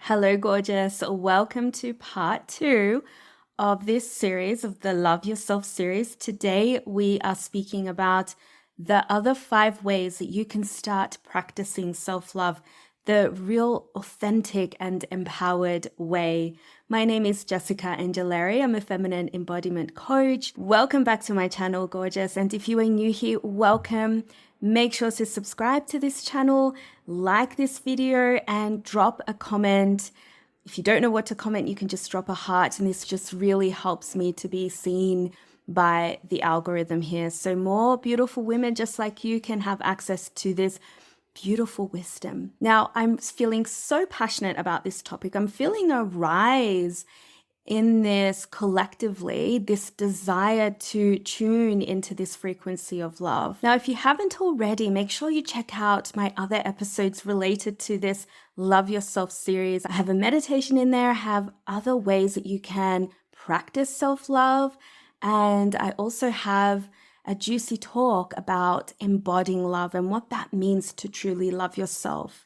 Hello, gorgeous. Welcome to part 2 of this series of the Love Yourself series. Today, we are speaking about the other 5 ways that you can start practicing self-love, the real, authentic, and empowered way. My name is Jessica Angeleri. I'm a feminine embodiment coach. Welcome back to my channel, gorgeous. And if you are new here, welcome. Make sure to subscribe to this channel, like this video, and drop a comment. If you don't know what to comment, you can just drop a heart, and this just really helps me to be seen by the algorithm here. So more beautiful women just like you can have access to this beautiful wisdom. Now, I'm feeling so passionate about this topic. I'm feeling a rise in this collectively, this desire to tune into this frequency of love. Now, if you haven't already, make sure you check out my other episodes related to this Love Yourself series. I have a meditation in there, I have other ways that you can practice self-love, and I also have a juicy talk about embodying love and what that means to truly love yourself.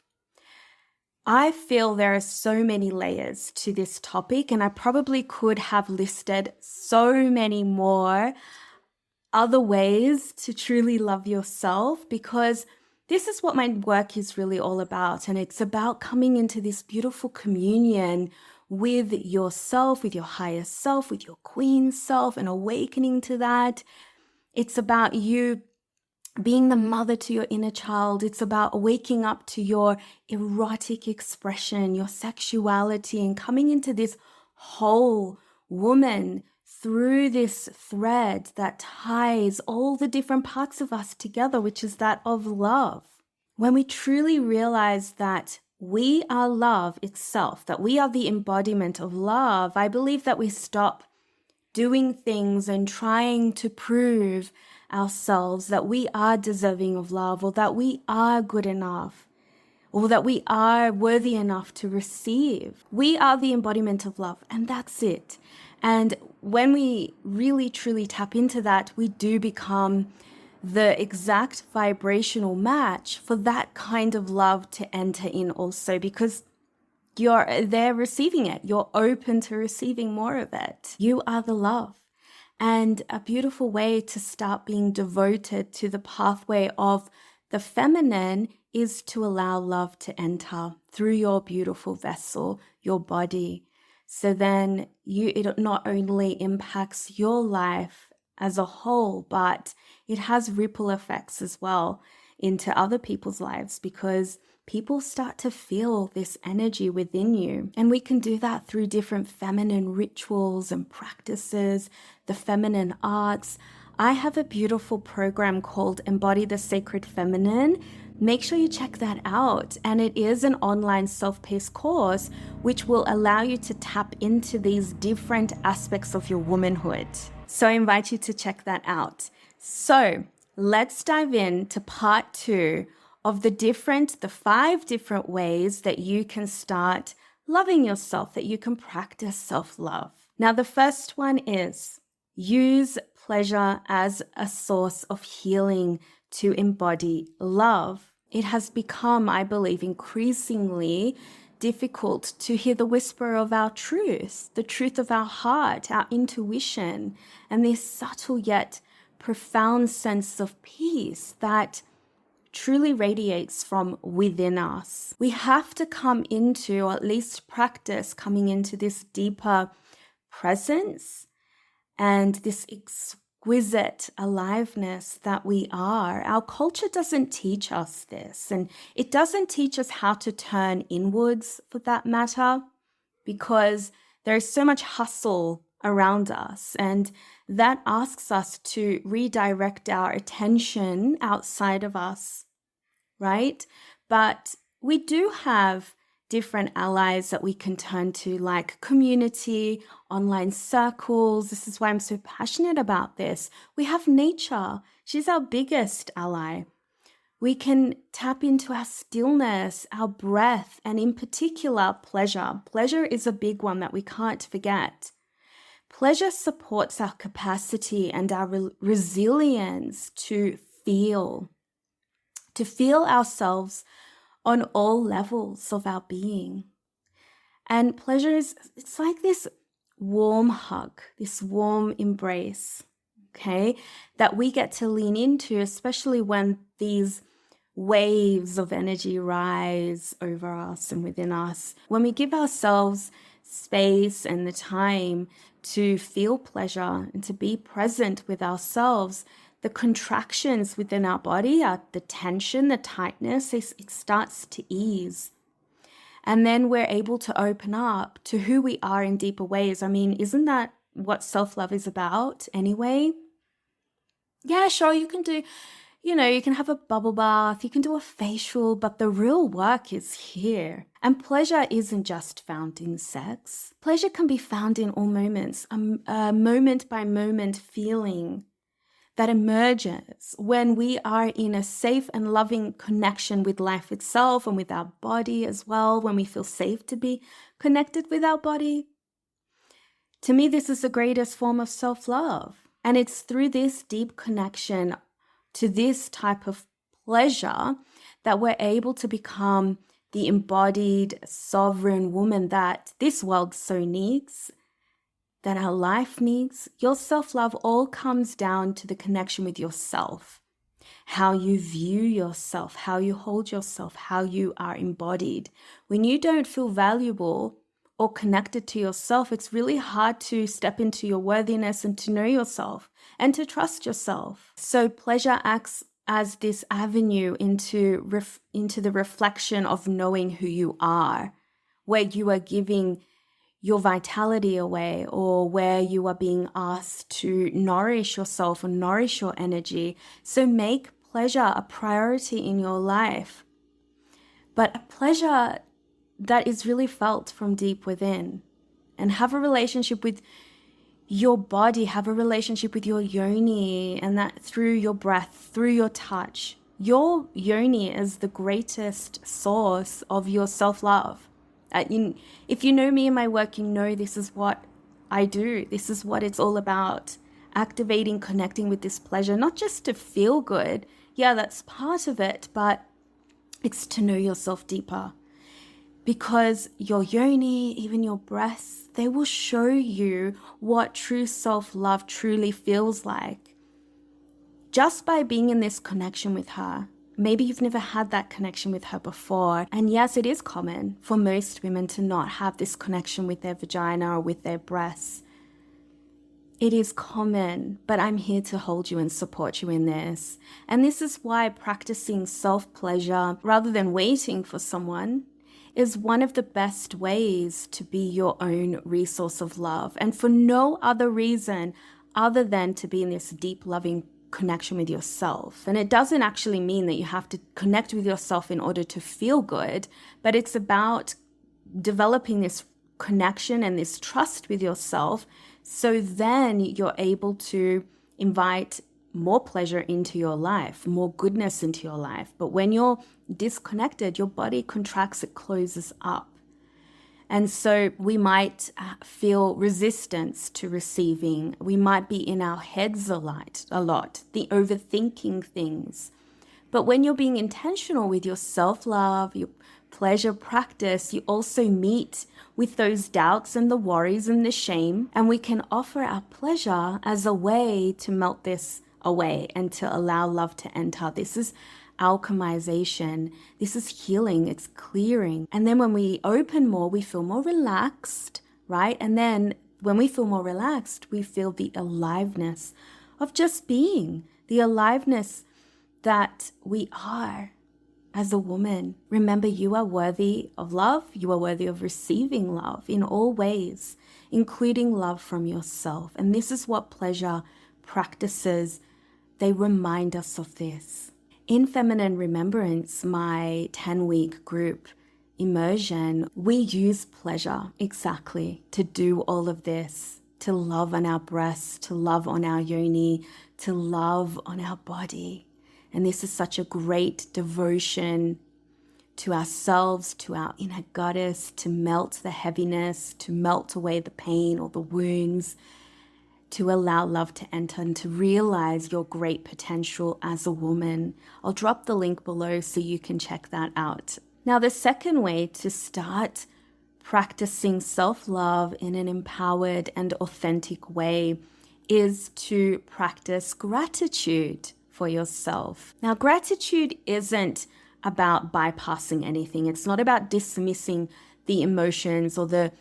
I feel there are so many layers to this topic, and I probably could have listed so many more other ways to truly love yourself, because this is what my work is really all about. And it's about coming into this beautiful communion with yourself, with your higher self, with your queen self, and awakening to that. It's about you being the mother to your inner child. It's about waking up to your erotic expression, your sexuality, and coming into this whole woman through this thread that ties all the different parts of us together, which is that of love. When we truly realize that we are love itself, that we are the embodiment of love, I believe that we stop doing things and trying to prove ourselves that we are deserving of love, or that we are good enough, or that we are worthy enough to receive. We are the embodiment of love, and that's it. And when we really truly tap into that, we do become the exact vibrational match for that kind of love to enter in also, because you're there receiving it. You're open to receiving more of it. You are the love. And a beautiful way to start being devoted to the pathway of the feminine is to allow love to enter through your beautiful vessel, your body. So then it not only impacts your life as a whole, but it has ripple effects as well into other people's lives, because people start to feel this energy within you. And we can do that through different feminine rituals and practices, the feminine arts. I have a beautiful program called Embody the Sacred Feminine. Make sure you check that out. And it is an online self-paced course which will allow you to tap into these different aspects of your womanhood. So I invite you to check that out. So let's dive into part 2 of the 5 different ways that you can start loving yourself, that you can practice self-love. Now, the first one is use pleasure as a source of healing to embody love. It has become, I believe, increasingly difficult to hear the whisper of our truth, the truth of our heart, our intuition, and this subtle yet profound sense of peace that truly radiates from within us. We have to come into, or at least practice coming into, this deeper presence and this exquisite aliveness that we are. Our culture doesn't teach us this, and it doesn't teach us how to turn inwards for that matter, because there is so much hustle around us, and that asks us to redirect our attention outside of us, right? But we do have different allies that we can turn to, like community, online circles. This is why I'm so passionate about this. We have nature. She's our biggest ally. We can tap into our stillness, our breath, and in particular, pleasure. Pleasure is a big one that we can't forget. Pleasure supports our capacity and our resilience to feel ourselves on all levels of our being. And pleasure it's like this warm hug, this warm embrace, okay, that we get to lean into, especially when these waves of energy rise over us and within us. When we give ourselves space and the time to feel pleasure and to be present with ourselves, the contractions within our body, the tension, the tightness, it starts to ease. And then we're able to open up to who we are in deeper ways. I mean, isn't that what self-love is about anyway? Yeah, sure, you can do, you can have a bubble bath, you can do a facial, but the real work is here. And pleasure isn't just found in sex. Pleasure can be found in all moments, a moment by moment feeling that emerges when we are in a safe and loving connection with life itself and with our body as well, when we feel safe to be connected with our body. To me, this is the greatest form of self-love. And it's through this deep connection to this type of pleasure that we're able to become the embodied, sovereign woman that this world so needs, that our life needs. Your self-love all comes down to the connection with yourself, how you view yourself, how you hold yourself, how you are embodied. When you don't feel valuable or connected to yourself, it's really hard to step into your worthiness and to know yourself and to trust yourself. So pleasure acts as this avenue into the reflection of knowing who you are, where you are giving your vitality away, or where you are being asked to nourish yourself or nourish your energy. So make pleasure a priority in your life, but a pleasure that is really felt from deep within. And have a relationship with your body, have a relationship with your yoni, and that through your breath, through your touch. Your yoni is the greatest source of your self-love. If you know me and my work, you know this is what I do. This is what it's all about. Activating, connecting with this pleasure, not just to feel good. Yeah, that's part of it, but it's to know yourself deeper. Because your yoni, even your breaths, they will show you what true self-love truly feels like. Just by being in this connection with her. Maybe you've never had that connection with her before. And yes, it is common for most women to not have this connection with their vagina or with their breasts. It is common, but I'm here to hold you and support you in this. And this is why practicing self-pleasure rather than waiting for someone is one of the best ways to be your own resource of love. And for no other reason other than to be in this deep, loving connection with yourself. And it doesn't actually mean that you have to connect with yourself in order to feel good, but it's about developing this connection and this trust with yourself, so then you're able to invite more pleasure into your life, more goodness into your life. But when you're disconnected, your body contracts, it closes up. And so we might feel resistance to receiving. We might be in our heads a lot, the overthinking things. But when you're being intentional with your self-love, your pleasure practice, you also meet with those doubts and the worries and the shame. And we can offer our pleasure as a way to melt this away and to allow love to enter. This is alchemization. This is healing. It's clearing. And then when we open more, we feel more relaxed, right? And then when we feel more relaxed, we feel the aliveness of just being, the aliveness that we are as a woman. Remember, you are worthy of love. You are worthy of receiving love in all ways, including love from yourself. And this is what pleasure practices. They remind us of this. In Feminine Remembrance, my 10-week group immersion, we use pleasure exactly to do all of this, to love on our breasts, to love on our yoni, to love on our body. And this is such a great devotion to ourselves, to our inner goddess, to melt the heaviness, to melt away the pain or the wounds, to allow love to enter and to realize your great potential as a woman. I'll drop the link below so you can check that out. Now, the second way to start practicing self-love in an empowered and authentic way is to practice gratitude for yourself. Now, gratitude isn't about bypassing anything. It's not about dismissing the emotions or the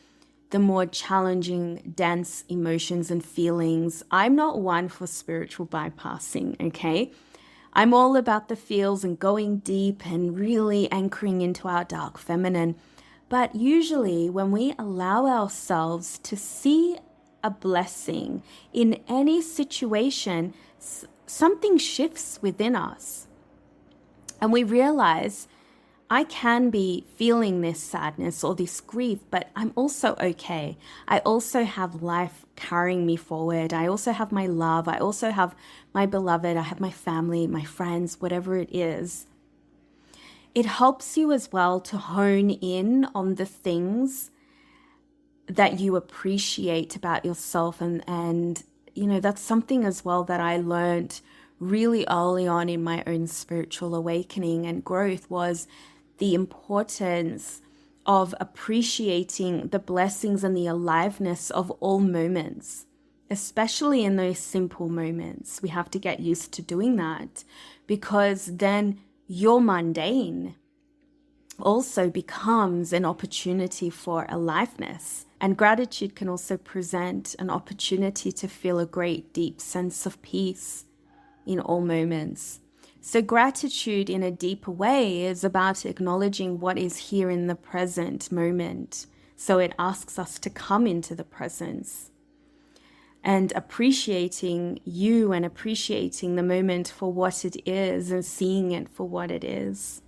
more challenging, dense emotions and feelings. I'm not one for spiritual bypassing, okay? I'm all about the feels and going deep and really anchoring into our dark feminine. But usually when we allow ourselves to see a blessing in any situation, something shifts within us. And we realize I can be feeling this sadness or this grief, but I'm also okay. I also have life carrying me forward. I also have my love. I also have my beloved. I have my family, my friends, whatever it is. It helps you as well to hone in on the things that you appreciate about yourself. And you know, that's something as well that I learned really early on in my own spiritual awakening and growth, was the importance of appreciating the blessings and the aliveness of all moments, especially in those simple moments. We have to get used to doing that, because then your mundane also becomes an opportunity for aliveness. And gratitude can also present an opportunity to feel a great deep sense of peace in all moments. So gratitude in a deeper way is about acknowledging what is here in the present moment. So it asks us to come into the presence and appreciating you and appreciating the moment for what it is and seeing it for what it is.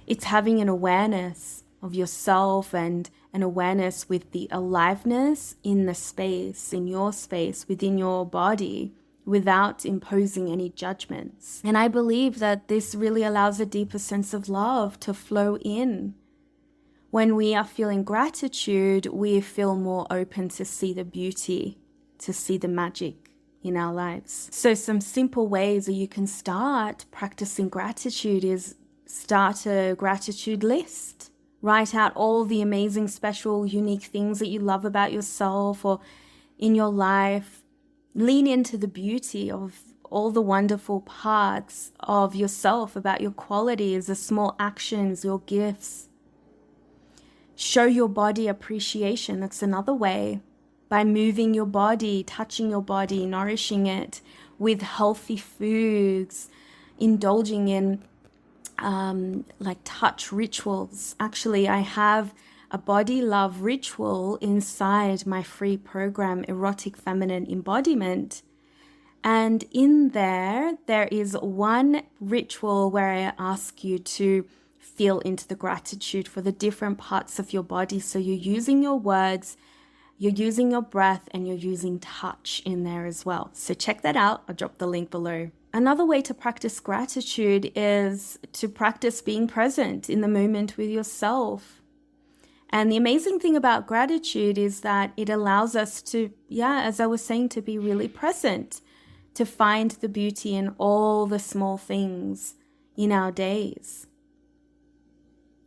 It's having an awareness of yourself and an awareness with the aliveness in the space, in your space, within your body, without imposing any judgments. And I believe that this really allows a deeper sense of love to flow in. When we are feeling gratitude, we feel more open to see the beauty, to see the magic in our lives. So some simple ways that you can start practicing gratitude is start a gratitude list. Write out all the amazing, special, unique things that you love about yourself or in your life. Lean into the beauty of all the wonderful parts of yourself, about your qualities, the small actions, your gifts. Show your body appreciation. That's another way. By moving your body, touching your body, nourishing it with healthy foods, indulging in like touch rituals. Actually, I have a body love ritual inside my free program, Erotic Feminine Embodiment. And in there is one ritual where I ask you to feel into the gratitude for the different parts of your body. So you're using your words, you're using your breath, and you're using touch in there as well. So check that out. I'll drop the link below. Another way to practice gratitude is to practice being present in the moment with yourself. And the amazing thing about gratitude is that it allows us to, as I was saying, to be really present, to find the beauty in all the small things in our days.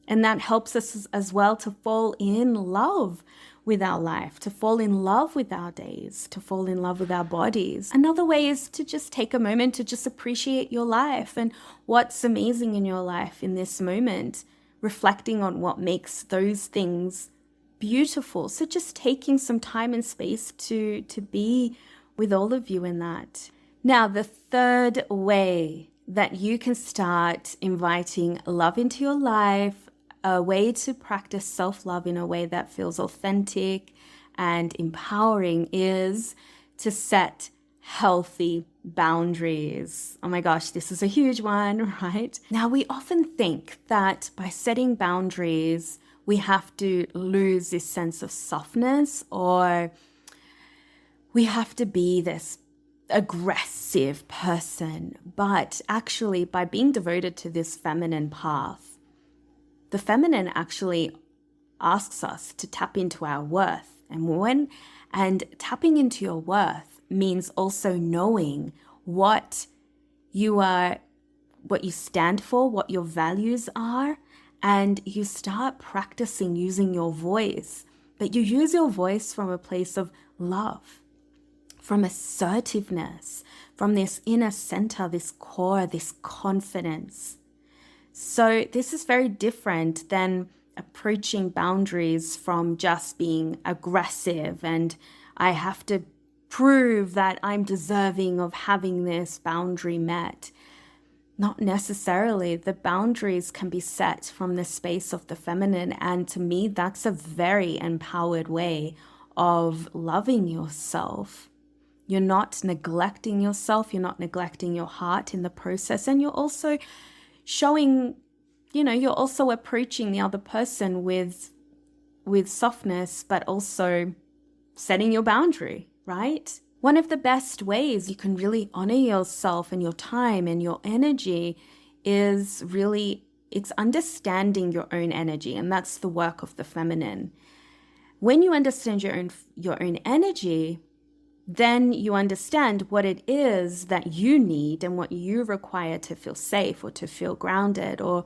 And that helps us as well to fall in love with our life, to fall in love with our days, to fall in love with our bodies. Another way is to just take a moment to just appreciate your life and what's amazing in your life in this moment, reflecting on what makes those things beautiful. So just taking some time and space to be with all of you in that. Now, the third way that you can start inviting love into your life, a way to practice self-love in a way that feels authentic and empowering, is to set healthy boundaries. Oh my gosh, this is a huge one, right? Now, we often think that by setting boundaries, we have to lose this sense of softness, or we have to be this aggressive person. But actually, by being devoted to this feminine path, the feminine actually asks us to tap into our worth. And tapping into your worth means also knowing what you stand for, what your values are, and you start practicing using your voice. But you use your voice from a place of love, from assertiveness, from this inner center, this core, this confidence. So this is very different than approaching boundaries from just being aggressive and I have to prove that I'm deserving of having this boundary met. Not necessarily. The boundaries can be set from the space of the feminine. And to me, that's a very empowered way of loving yourself. You're not neglecting yourself. You're not neglecting your heart in the process. And you're also showing, you're also approaching the other person with softness, but also setting your boundary, right? One of the best ways you can really honor yourself and your time and your energy is really, it's understanding your own energy. And that's the work of the feminine. When you understand your own energy, then you understand what it is that you need and what you require to feel safe or to feel grounded or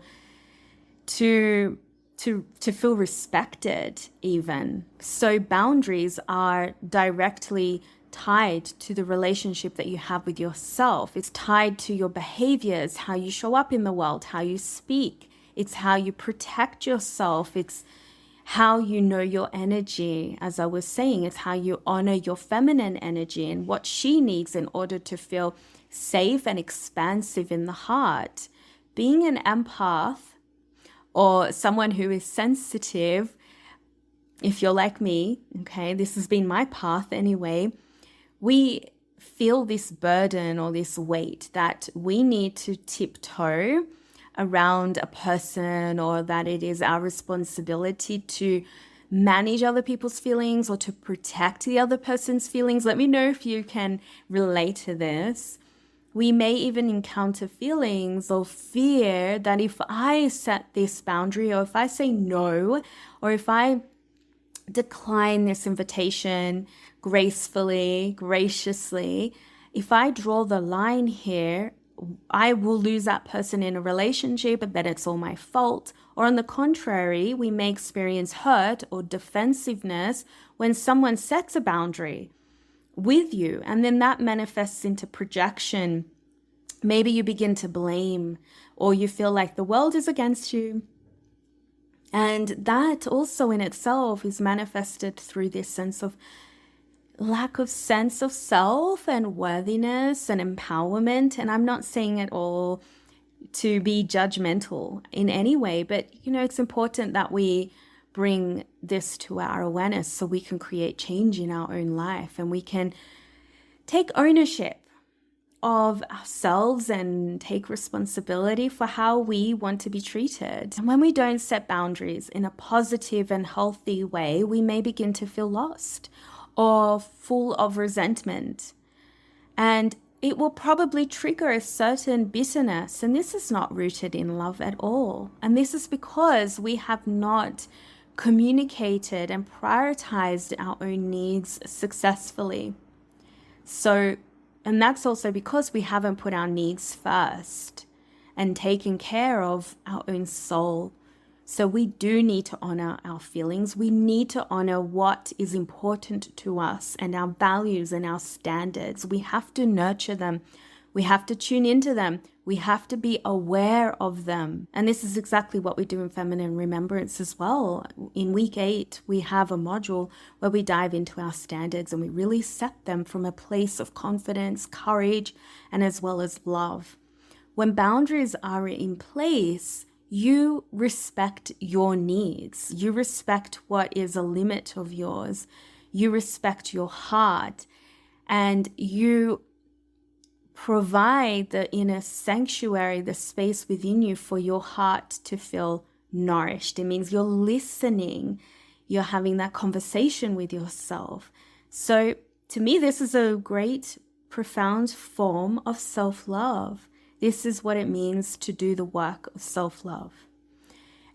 to feel respected even. So boundaries are directly tied to the relationship that you have with yourself. It's tied to your behaviors, how you show up in the world, how you speak. It's how you protect yourself. It's how you know your energy. As I was saying, it's how you honor your feminine energy and what she needs in order to feel safe and expansive in the heart. Being an empath or someone who is sensitive, if you're like me, okay, this has been my path anyway, we feel this burden or this weight that we need to tiptoe around a person, or that it is our responsibility to manage other people's feelings or to protect the other person's feelings. Let me know if you can relate to this. We may even encounter feelings of fear that if I set this boundary, or if I say no, or if I decline this invitation gracefully, graciously, if I draw the line here, I will lose that person in a relationship, and that it's all my fault. Or on the contrary, we may experience hurt or defensiveness when someone sets a boundary with you, and then that manifests into projection. Maybe you begin to blame, or you feel like the world is against you. And that also in itself is manifested through this sense of lack of sense of self and worthiness and empowerment. And I'm not saying it all to be judgmental in any way, but it's important that we bring this to our awareness so we can create change in our own life, and we can take ownership of ourselves and take responsibility for how we want to be treated. And when we don't set boundaries in a positive and healthy way, we may begin to feel lost or full of resentment. And it will probably trigger a certain bitterness. And this is not rooted in love at all. And this is because we have not communicated and prioritized our own needs successfully. And that's also because we haven't put our needs first and taken care of our own soul. So we do need to honor our feelings. We need to honor what is important to us and our values and our standards. We have to nurture them. We have to tune into them. We have to be aware of them. And this is exactly what we do in Feminine Remembrance as well. In week 8, we have a module where we dive into our standards and we really set them from a place of confidence, courage, and as well as love. When boundaries are in place, you respect your needs. You respect what is a limit of yours. You respect your heart, and you provide the inner sanctuary, the space within you for your heart to feel nourished. It means you're listening. You're having that conversation with yourself. So to me, this is a great, profound form of self-love. This is what it means to do the work of self-love.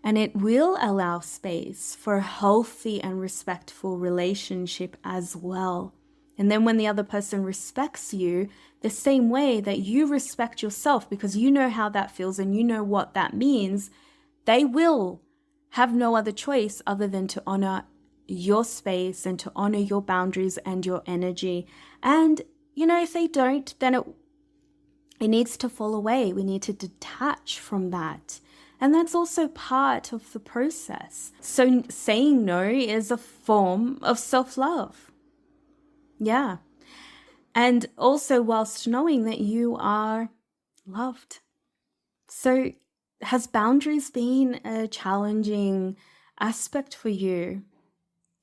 And it will allow space for a healthy and respectful relationship as well. And then when the other person respects you the same way that you respect yourself, because you know how that feels and you know what that means, they will have no other choice other than to honor your space and to honor your boundaries and your energy. And, if they don't, then it needs to fall away. We need to detach from that. And that's also part of the process. So saying no is a form of self-love. Yeah. And also whilst knowing that you are loved. So has boundaries been a challenging aspect for you?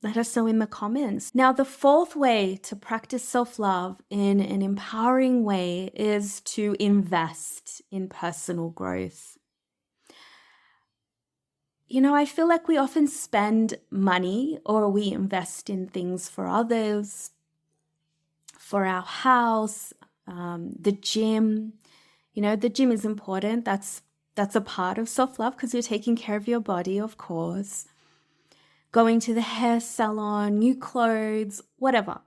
Let us know in the comments. Now, the fourth way to practice self-love in an empowering way is to invest in personal growth. I feel like we often spend money or we invest in things for others, for our house, the gym. The gym is important. That's a part of self-love because you're taking care of your body, of course. Going to the hair salon, new clothes, whatever.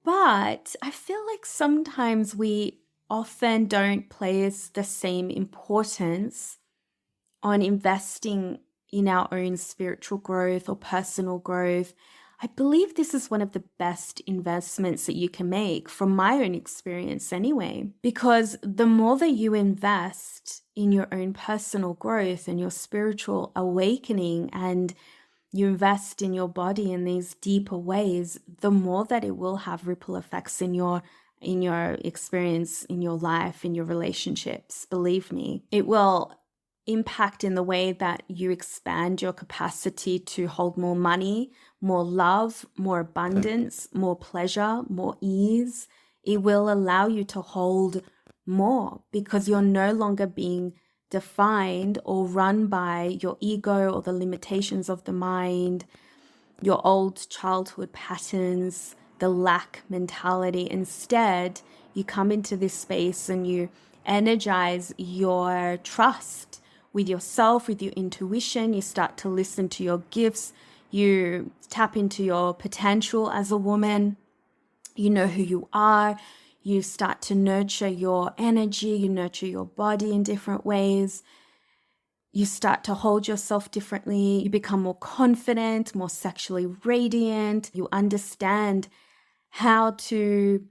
But I feel like sometimes we often don't place the same importance on investing in our own spiritual growth or personal growth. I believe this is one of the best investments that you can make from my own experience anyway, because the more that you invest in your own personal growth and your spiritual awakening and you invest in your body in these deeper ways, the more that it will have ripple effects in your experience, in your life, in your relationships. Believe me, it will impact in the way that you expand your capacity to hold more money, more love, more abundance, more pleasure, more ease. It will allow you to hold more because you're no longer being defined or run by your ego or the limitations of the mind, your old childhood patterns, the lack mentality. Instead, you come into this space and you energize your trust with yourself, with your intuition. You start to listen to your gifts. You tap into your potential as a woman. You know who you are. You start to nurture your energy. You nurture your body in different ways. You start to hold yourself differently. You become more confident, more sexually radiant. You understand how to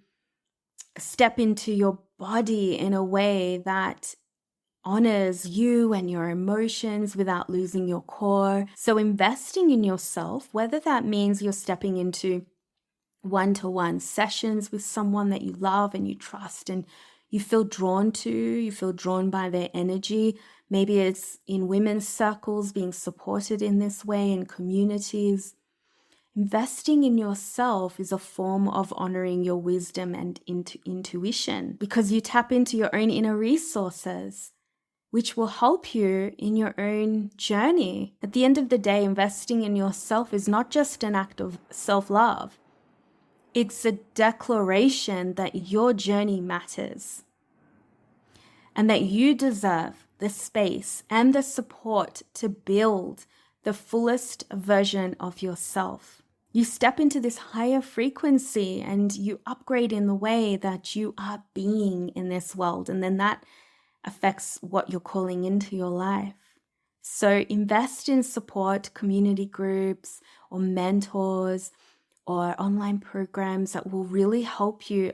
step into your body in a way that honors you and your emotions without losing your core. So investing in yourself, whether that means you're stepping into one-to-one sessions with someone that you love and you trust and you feel drawn to, you feel drawn by their energy. Maybe it's in women's circles, being supported in this way in communities. Investing in yourself is a form of honoring your wisdom and intuition because you tap into your own inner resources, which will help you in your own journey. At the end of the day, investing in yourself is not just an act of self-love. It's a declaration that your journey matters and that you deserve the space and the support to build the fullest version of yourself. You step into this higher frequency and you upgrade in the way that you are being in this world, and then that affects what you're calling into your life. So invest in support, community groups or mentors or online programs that will really help you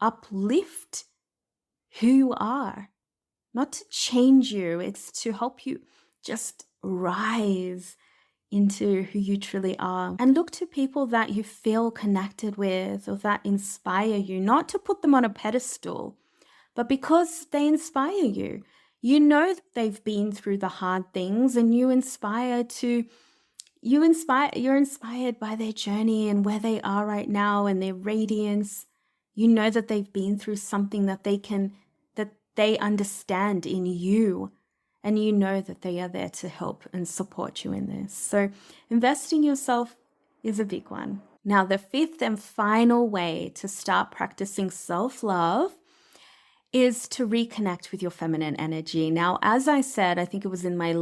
uplift who you are. Not to change you, it's to help you just rise into who you truly are. And look to people that you feel connected with or that inspire you, not to put them on a pedestal, but because they inspire you. You know that they've been through the hard things and you're inspired by their journey and where they are right now and their radiance. You know that they've been through something that they understand in you, and you know that they are there to help and support you in this. So investing yourself is a big one. Now, the fifth and final way to start practicing self-love is to reconnect with your feminine energy. Now, as I said, I think it was in my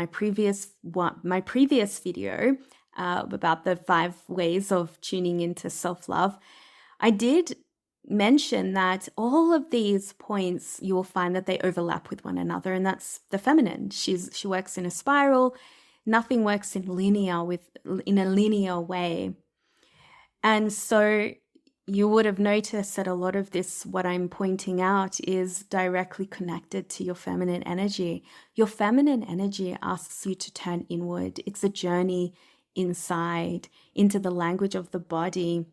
previous video about the 5 ways of tuning into self-love. I did mention that all of these points, you will find that they overlap with one another, and that's the feminine. She works in a spiral. Nothing works in a linear way. And so you would have noticed that a lot of this, what I'm pointing out, is directly connected to your feminine energy. Your feminine energy asks you to turn inward. It's a journey inside, into the language of the body.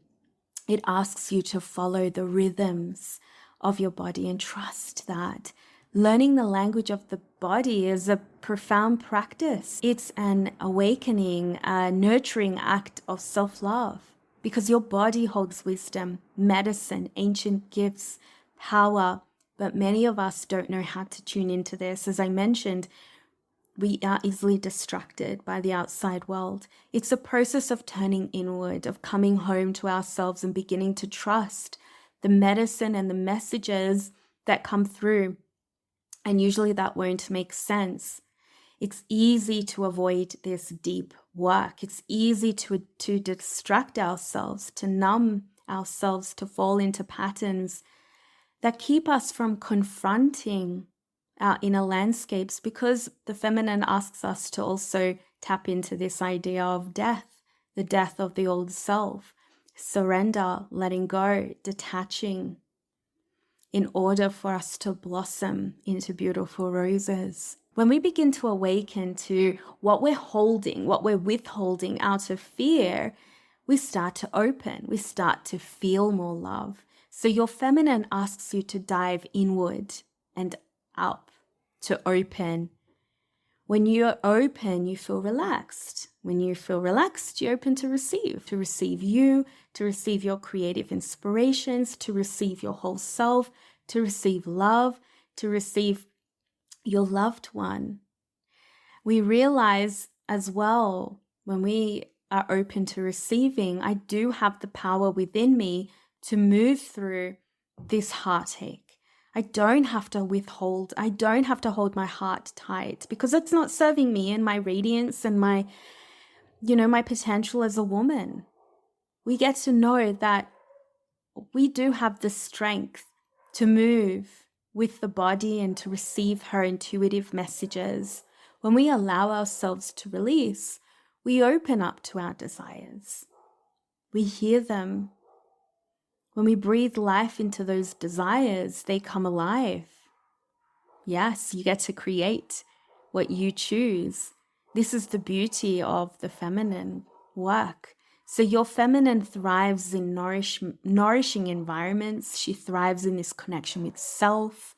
It asks you to follow the rhythms of your body and trust that. Learning the language of the body is a profound practice. It's an awakening, a nurturing act of self-love, because your body holds wisdom, medicine, ancient gifts, power. But many of us don't know how to tune into this. As I mentioned, we are easily distracted by the outside world. It's a process of turning inward, of coming home to ourselves and beginning to trust the medicine and the messages that come through. And usually that won't make sense. It's easy to avoid this deep work. It's easy to distract ourselves, to numb ourselves, to fall into patterns that keep us from confronting our inner landscapes, because the feminine asks us to also tap into this idea of death, the death of the old self, surrender, letting go, detaching, in order for us to blossom into beautiful roses. When we begin to awaken to what we're holding, what we're withholding out of fear, we start to open, we start to feel more love. So your feminine asks you to dive inward and up, to open. When you're open, you feel relaxed. When you feel relaxed, you're open to receive you, to receive your creative inspirations, to receive your whole self, to receive love, to receive your loved one. We realize as well, when we are open to receiving, I do have the power within me to move through this heartache. I don't have to withhold. I don't have to hold my heart tight, because it's not serving me and my radiance and my potential as a woman. We get to know that we do have the strength to move with the body and to receive her intuitive messages. When we allow ourselves to release, we open up to our desires. We hear them. When we breathe life into those desires, they come alive. Yes, you get to create what you choose. This is the beauty of the feminine work. So your feminine thrives in nourishing environments. She thrives in this connection with self.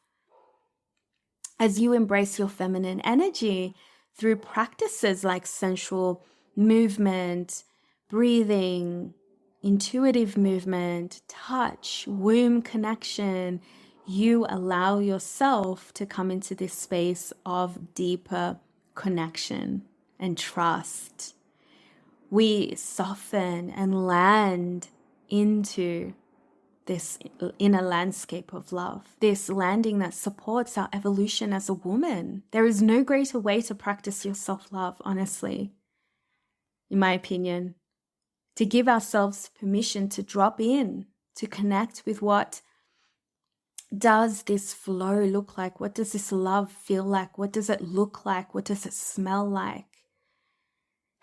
As you embrace your feminine energy through practices like sensual movement, breathing, intuitive movement, touch, womb connection, you allow yourself to come into this space of deeper connection and trust. We soften and land into this inner landscape of love, this landing that supports our evolution as a woman. There is no greater way to practice your self-love, honestly, in my opinion, to give ourselves permission to drop in, to connect with what does this flow look like? What does this love feel like? What does it look like? What does it smell like?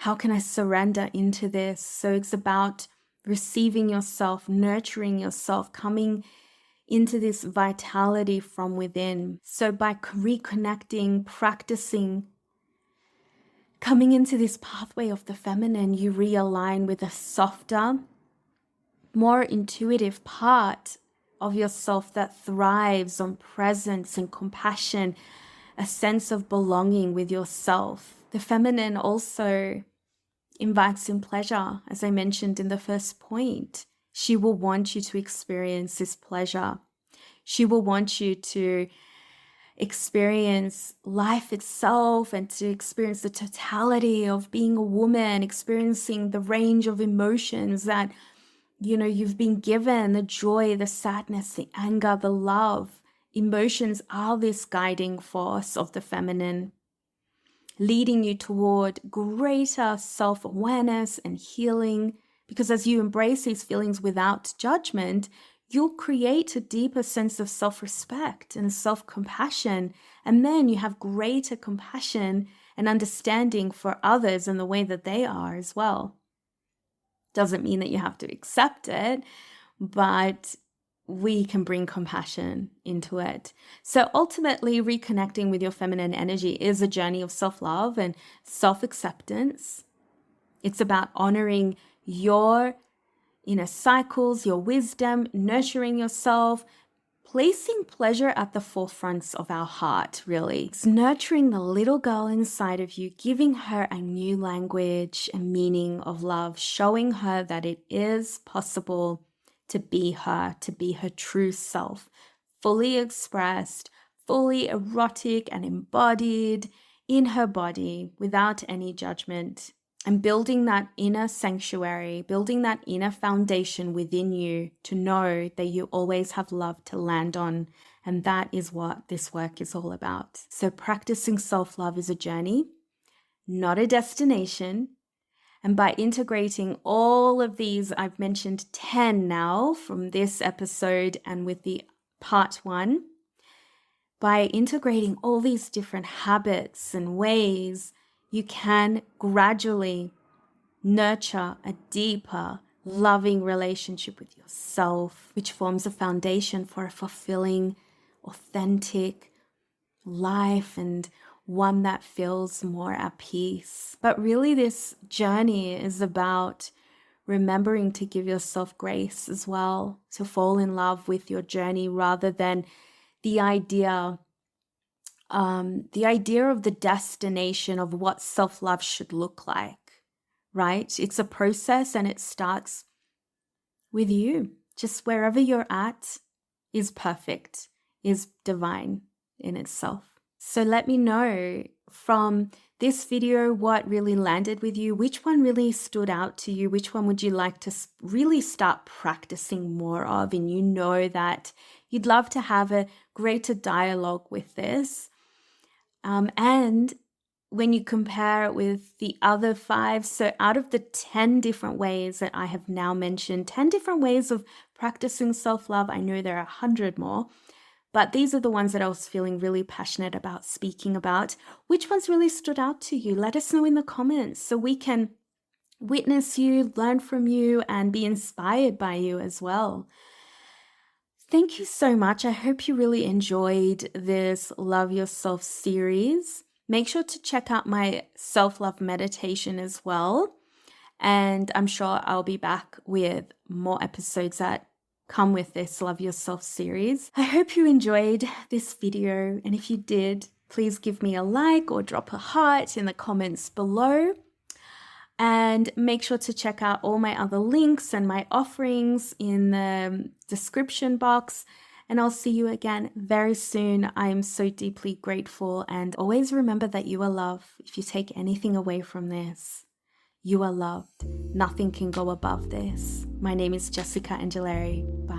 How can I surrender into this? So it's about receiving yourself, nurturing yourself, coming into this vitality from within. So by reconnecting, practicing, coming into this pathway of the feminine, you realign with a softer, more intuitive part of yourself that thrives on presence and compassion, a sense of belonging with yourself. The feminine also invites in pleasure, as I mentioned in the first point. She will want you to experience this pleasure. She will want you to experience life itself and to experience the totality of being a woman, experiencing the range of emotions that, you've been given, the joy, the sadness, the anger, the love. Emotions are this guiding force of the feminine, leading you toward greater self-awareness and healing. Because as you embrace these feelings without judgment, you'll create a deeper sense of self-respect and self-compassion. And then you have greater compassion and understanding for others and the way that they are as well. Doesn't mean that you have to accept it, but we can bring compassion into it. So ultimately, reconnecting with your feminine energy is a journey of self-love and self-acceptance. It's about honoring your inner cycles, your wisdom, nurturing yourself, placing pleasure at the forefront of our heart, really. It's nurturing the little girl inside of you, giving her a new language and meaning of love, showing her that it is possible to be her true self, fully expressed, fully erotic and embodied in her body without any judgment. And building that inner sanctuary, building that inner foundation within you to know that you always have love to land on. And that is what this work is all about. So practicing self-love is a journey, not a destination. And by integrating all of these, I've mentioned 10 now from this episode and with the part 1, by integrating all these different habits and ways, you can gradually nurture a deeper, loving relationship with yourself, which forms a foundation for a fulfilling, authentic life and one that feels more at peace. But really, this journey is about remembering to give yourself grace as well, to fall in love with your journey rather than the idea of the destination of what self-love should look like, right? It's a process and it starts with you. Just wherever you're at is perfect, is divine in itself. So let me know from this video what really landed with you, which one really stood out to you, which one would you like to really start practicing more of, and you know that you'd love to have a greater dialogue with this. And when you compare it with the other 5, so out of the 10 different ways that I have now mentioned, 10 different ways of practicing self-love, I know there are 100 more, but these are the ones that I was feeling really passionate about speaking about. Which ones really stood out to you? Let us know in the comments so we can witness you, learn from you, and be inspired by you as well. Thank you so much. I hope you really enjoyed this Love Yourself series. Make sure to check out my self-love meditation as well. And I'm sure I'll be back with more episodes that come with this Love Yourself series. I hope you enjoyed this video. And if you did, please give me a like or drop a heart in the comments below. And make sure to check out all my other links and my offerings in the description box. And I'll see you again very soon. I am so deeply grateful. And always remember that you are loved. If you take anything away from this, you are loved. Nothing can go above this. My name is Jessica Angeleri. Bye.